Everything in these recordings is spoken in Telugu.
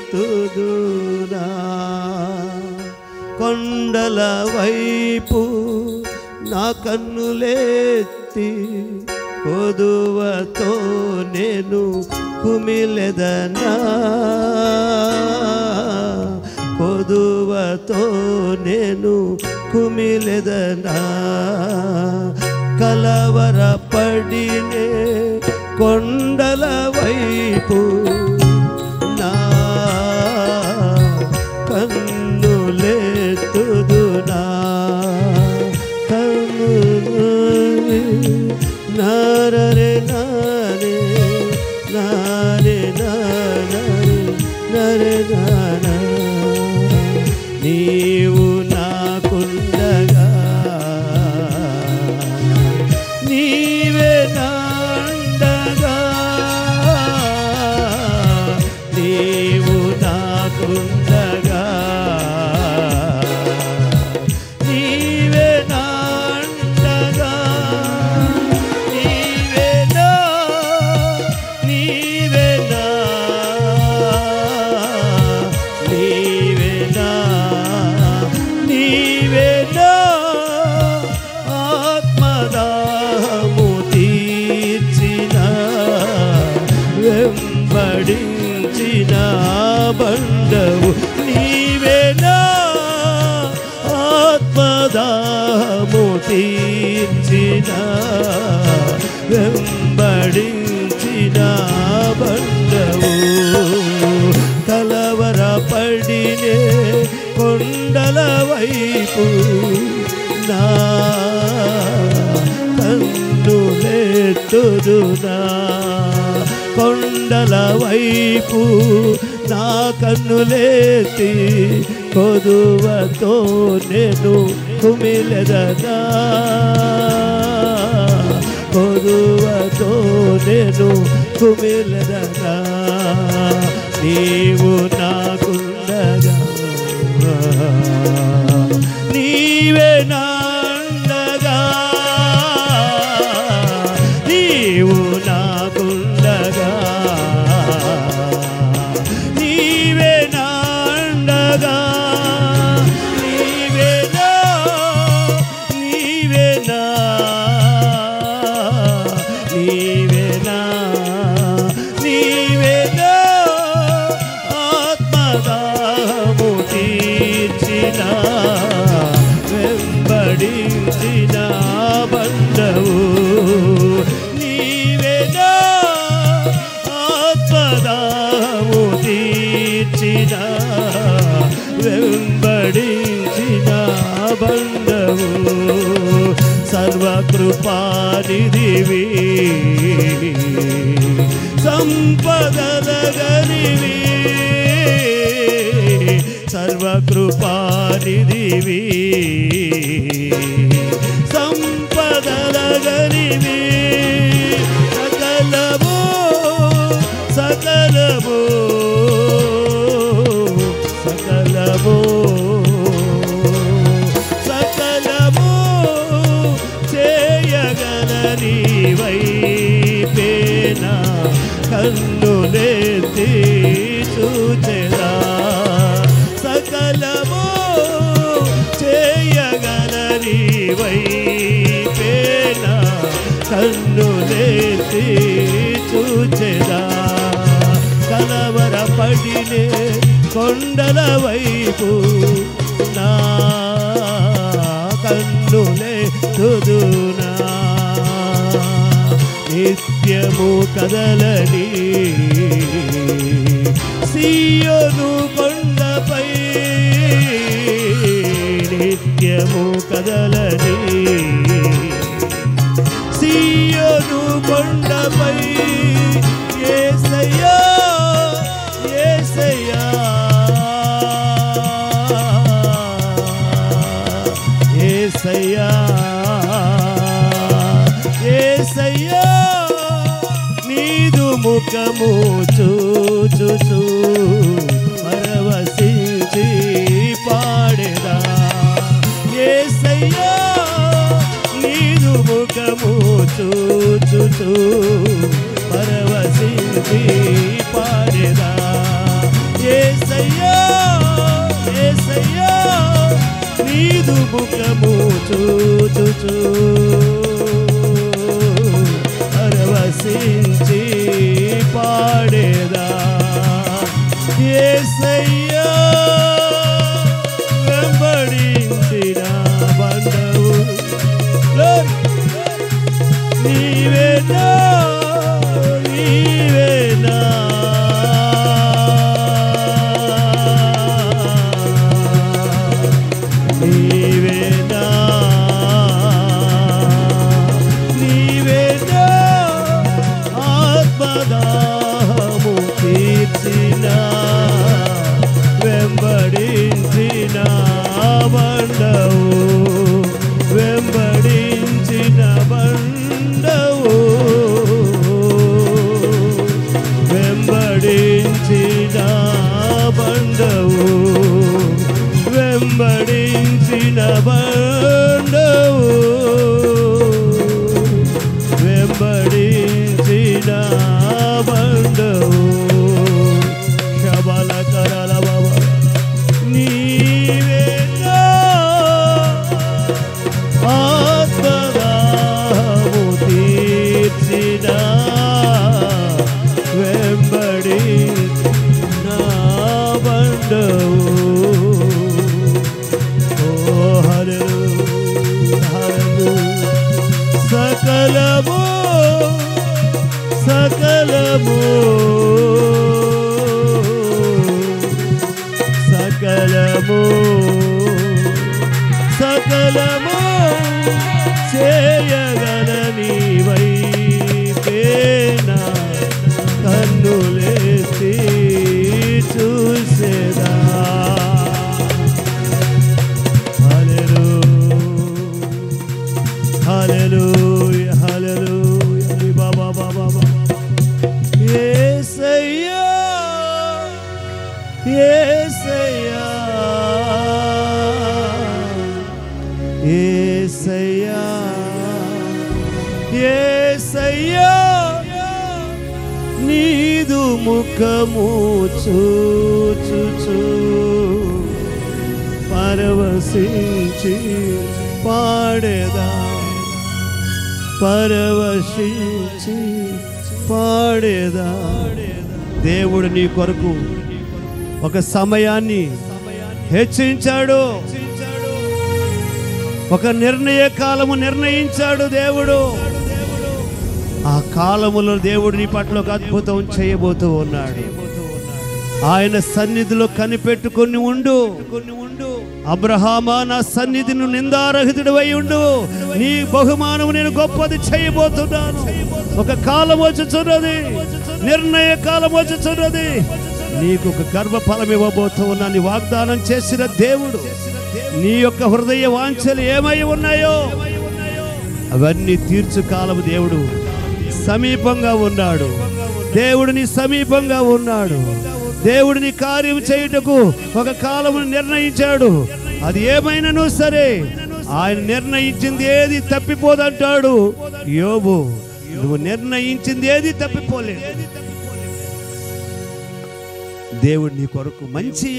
ఎత్తుదునా కొండల వైపు నా కన్నులెత్తి కొదువతో నేను కుమిలెదనా కొదువతో నేను కుమిలెదనా కలవరపడినే కొండల వైపు నా కన్నులెత్తుదునా నారే నారే నారే నారే నరే నానా నీవు నాకుండగా నీవే నాండగా నీవు నాకుండగా నీవే నాండగా నీవే నా నీవే నా నీవే నా నీవే నా ఆత్మదాహము తీర్చిన వెంబడించిన బండవు నీవే నా ఆత్మదాహము తీర్చిన వెంబడించిన బండవు కలవరపడినే కొండల వైపు నా కన్నులెత్తుదునా కొండల వైపు నా కన్నులెత్తి కొదువతో నేను కుమిలెదనా కొదువతో నేను కుమిలెదనా నీవు నాకుండగా నీవే నాండగా నీవు నాకుండగా నీవే నాండగా నీవే నా నీవే నా నీవే నా నీవే నా ఆత్మదాహము తీర్చిన వెంబడించిన బండవు నీవే నా ఆత్మదాహము తీర్చిన వెంబడించిన బండవు సర్వకృపానిధివి సంపదలగనివి సర్వకృపానిధివి సంపదలగనివి సకలము సకలము సకలము సకలము చేయగలని వైపేనా కన్నులెత్తి చూచెదా సకలము చేయగలని వైపేనా కన్నులెత్తి చూచెదా కలవరపడినే కొండల వైపు నా కన్నులెత్తుదునా నిత్యము కదలని సీయోను కొండపై నిత్యము కదలని సీయోను కొండపై యేసయ్యా యేసయ్యా యేసయ్యా యేసయ్యా నీదు ముఖము చూచుచు పరవశించి పాడెదా యేసయ్యా నీదు ముఖము చూచుచు పరవశించి పాడెదా యేసయ్యా యేసయ్యా నీదు ముఖము చూచుచు పరవశించి పాడేదా యేసయ్యా వెంబడించిన బండవు నీవేనా నీవేనా నీవేనా నీవేనా ఆత్మదాహము తీర్చిన వెంబడించిన బండవు వెంబడించిన బండవు వెంబడించిన బండవు వెంబడించిన బండవు వెంబడించిన బండవు శబల కరల బాబా నీవేనా ఆత్మదాహము తీర్చిన వెంబడించిన బండవు సకలము సకలము సకలము సకలము చేయగల నీవైనా కన్నులెత్తి చూసేదా హల్లెలూయా హల్లెలూయా బాబా బాబా యేసయ్యా యేసయ్యా యేసయ్యా యేసయ్యా నీదు ముఖము చూచుచు పరవశించి పాడేదా పరవశించి పాడేదా దేవుడు నీ కొరకు ఒక సమయాన్ని హెచ్చించాడు ఒక నిర్ణయ కాలము నిర్ణయించాడు దేవుడు ఆ కాలములో దేవుడు నీ పట్ల ఒక అద్భుతం చేయబోతూ ఉన్నాడు ఆయన సన్నిధిలో కనిపెట్టుకొని ఉండు అబ్రహామా నా సన్నిధిని నిందారహితుడవై ఉండు నీ బహుమానము నేను గొప్పది చేయబోతున్నాను ఒక కాలం వచ్చుచున్నది నిర్ణయ కాలం వచ్చుచున్నది నీకు ఒక గర్భఫలం ఇవ్వబోతూ ఉన్నాను వాగ్దానం చేసిన దేవుడు నీ యొక్క హృదయ వాంఛలు ఏమై ఉన్నాయో అవన్నీ తీర్చు కాలము దేవుడు సమీపంగా ఉన్నాడు దేవుడిని సమీపంగా ఉన్నాడు దేవుడిని కార్యం చేయుటకు ఒక కాలమును నిర్ణయించాడు అది ఏమైనాను సరే ఆయన నిర్ణయించింది ఏది తప్పిపోదంటాడు యోబు నువ్వు నిర్ణయించింది ఏది తప్పిపోలేదు దేవుడు నీ కొరకు మంచి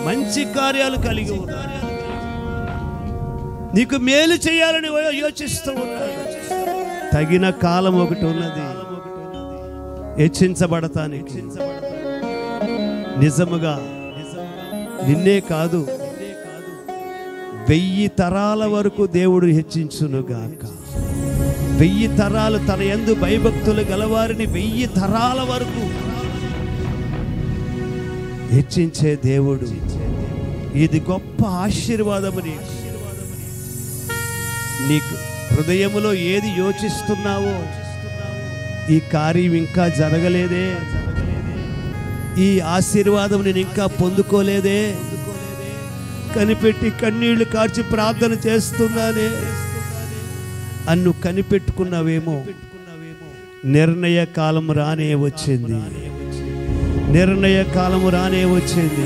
మంచి కార్యాలు కలిగి ఉన్నాడు నీకు మేలు చేయాలని యోచిస్తూ ఉన్నాడు తగిన కాలం ఒకటి ఉన్నది హెచ్చించబడతానికి నిజముగా నిన్నే కాదు 1000 తరాల వరకు దేవుడు హెచ్చించునుగాక 1000 తరాలు తన యందు భయభక్తులు గలవారిని 1000 తరాల వరకు హెచ్చించే దేవుడు ఇది గొప్ప ఆశీర్వాదము నీకు హృదయములో ఏది యోచిస్తున్నావో ఈ కార్యం ఇంకా జరగలేదే ఈ ఆశీర్వాదం నేను ఇంకా పొందుకోలేదే కనిపెట్టి కన్నీళ్లు కార్చి ప్రార్థన చేస్తున్నానే అన్ను కనిపెట్టుకున్నావేమో నిర్ణయ కాలం రానే వచ్చింది నిర్ణయ కాలము రానే వచ్చింది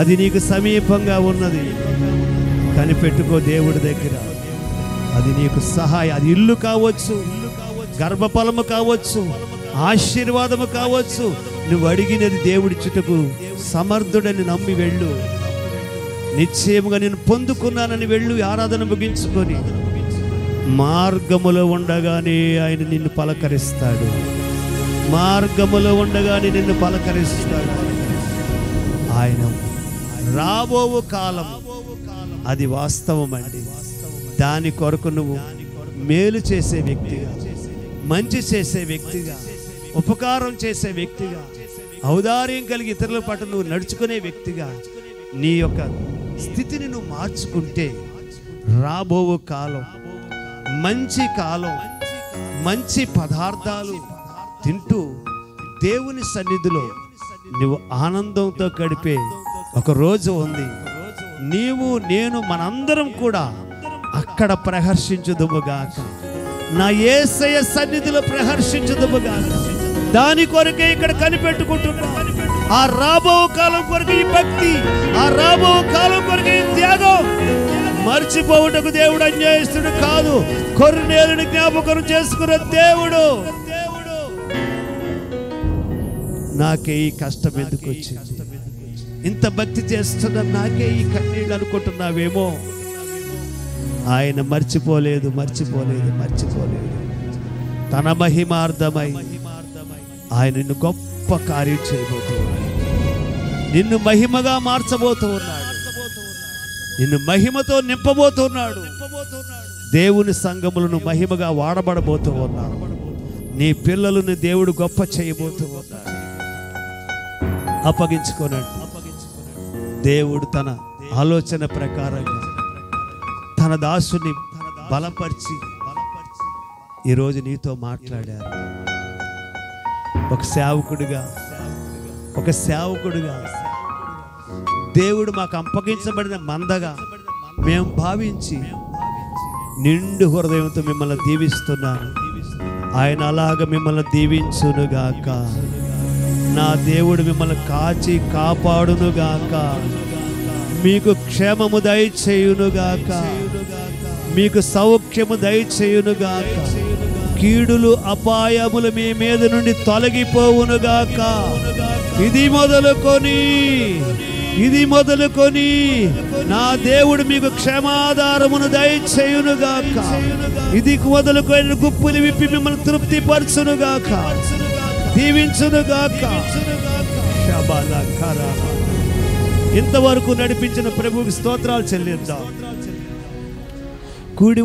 అది నీకు సమీపంగా ఉన్నది కనిపెట్టుకో దేవుడి దగ్గర అది నీకు సహాయం అది ఇల్లు కావచ్చు గర్భఫలము కావచ్చు ఆశీర్వాదము కావచ్చు నువ్వు అడిగినది దేవుడి చుట్టకు సమర్థుడని నమ్మి వెళ్ళు, నిశ్చయముగా నేను పొందుకున్నానని వెళ్ళు. ఆరాధన ముగించుకొని మార్గములో ఉండగానే ఆయన నిన్ను పలకరిస్తాడు. మార్గములో ఉండగానే నిన్ను పలకరిస్తాడు. ఆయన రాబో కాలం అది వాస్తవమండి. దాని కొరకు నువ్వు మేలు చేసే వ్యక్తిగా, మంచి చేసే వ్యక్తిగా, ఉపకారం చేసే వ్యక్తిగా, ఔదార్యం కలిగి ఇతరుల పట్ల నువ్వు నడుచుకునే వ్యక్తిగా నీ యొక్క స్థితిని నువ్వు మార్చుకుంటే రాబో కాలం మంచి కాలం, మంచి పదార్థాలు తింటూ దేవుని సన్నిధిలో నువ్వు ఆనందంతో గడిపే ఒక రోజు ఉంది. నీవు నేను మనందరం కూడా అక్కడ ప్రహర్షించుదుముగాక, నా యేసయ్య సన్నిధిలో ప్రహర్షించుదుముగాక. దాని కొరకే ఇక్కడ కనిపెట్టుకుంటున్నా. ఆ రాబో కాలం కొరకు ఈ భక్తి, ఆ రాబో కాలం కొరకు ఈ త్యాగం. మర్చిపోవుటకు దేవుడు అన్యాయస్తుడు కాదు, కొర్నేలుని జ్ఞాపకం చేసుకున్న దేవుడు. నాకే ఈ కష్టం ఎందుకు వచ్చింది, ఇంత భక్తి చేస్తున్నా నాకే ఈ కన్నీళ్ళు అనుకుంటున్నావేమో. ఆయన మర్చిపోలేదు. తన మహిమార్థమై ఆయన నిన్ను గొప్ప కార్యం చేయబోతున్నాడు. నిన్ను మహిమగా మార్చబోతున్నాడు. నిన్ను మహిమతో నింపబోతున్నాడు. దేవుని సంఘములను మహిమగా వాడబడబోతూ ఉన్నాడు. నీ పిల్లలను దేవుడు గొప్ప చేయబోతూ ఉన్నాడు. అప్పగించుకోనండి. దేవుడు తన ఆలోచన ప్రకారంగా తన దాసుని బలపరిచి ఈరోజు నీతో మాట్లాడారు. ఒక సేవకుడిగా దేవుడు మాకు అప్పగించబడిన మందగా మేము భావించి నిండు హృదయంతో మిమ్మల్ని దీవిస్తున్నాను. ఆయన అలాగ మిమ్మల్ని దీవించునుగాక. నా దేవుడు మిమ్మల్ని కాచి కాపాడునుగాక. మీకు క్షేమము దయచేయునుగాక. మీకు సౌఖ్యము దయచేయునుగాక. కీడులు అపాయములు మీ మీద నుండి తొలగిపోవునుగాక. ఇది మొదలుకొని నా దేవుడు మీకు క్షేమాధారమును దయచేయునుగాక. ఇది మొదలుకొని గుప్పులు విప్పి మిమ్మల్ని తృప్తిపరచునుగాక, దీవించునుగాక. ఇంతవరకు నడిపించిన ప్రభువుకి స్తోత్రాలు చెల్లిద్దాం. కూడి